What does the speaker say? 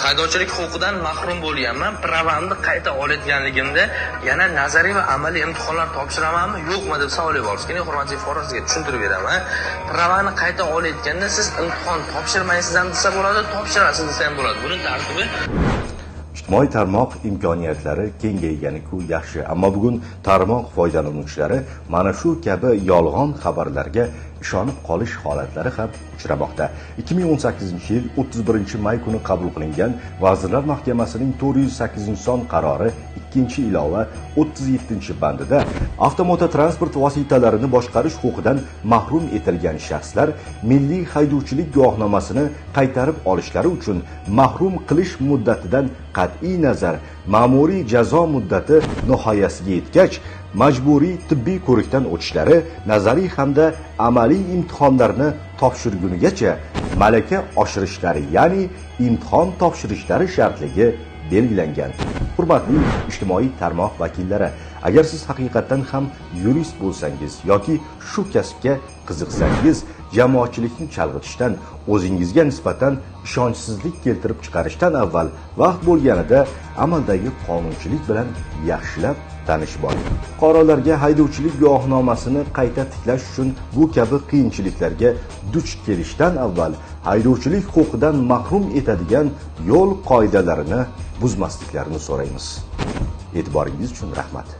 Haydovchilik huquqidan mahrum bo'lganman. Pravamni qayta olayotganligimda yana nazariy va amaliy imtihonlar topshiramanmi, yo'qmi deb savol borsiz. Keling, hurmatli fuqaro, sizga tushuntirib beraman. Pravani qayta olayotganda siz imtihon topshirmaysiz ham desa bo'ladi, topshirasiz desa ham bo'ladi. Buning tartibi ijtimoiy tarmoq imkoniyatlari kengayganiku yaxshi, ammo bugun tarmoq foydalanuvchilari mana shu kabi yolg'on xabarlarga ishonib qolish holatlari ham uchramoqda. 2018-yil 31-may kuni qabul qilingan Vazirlar Mahkamasining 408-son qarori 2-ilova 37-bandida avtomototransport vositalarini boshqarish huquqidan mahrum etilgan shaxslar milliy haydovchilik guvohnomasini qaytarib olishlari uchun mahrum qilish muddatidan qat'iy nazar ma'muriy jazo muddati nihoyasiga yetgach majburiy tibbiy ko'rikdan o'tishlari, nazariy hamda amaliy imtihonlarni topshirgunigacha malaka oshirishlari, ya'ni imtihon topshirishlari shartligi belgilangan. Hurmatli ijtimoiy tarmoq vakillari, agar siz haqiqatan ham yurist bo'lsangiz yoki shu kasbga qiziqsangiz, jamoatchilikni chalg'itishdan, o'zingizga nisbatan ishonchsizlik keltirib chiqarishdan avval vaqt bo'lganida amaldagi qonunchilik bilan yaxshilab tanishib oling. Fuqarolarga haydovchilik guvohnomasini qayta tiklash uchun bu kabi qiyinchiliklarga duch kelishdan avval haydovchilik huquqidan mahrum etadigan yo'l qoidalarini buzmasliklarini so'raymiz. E'tiboringiz uchun rahmat.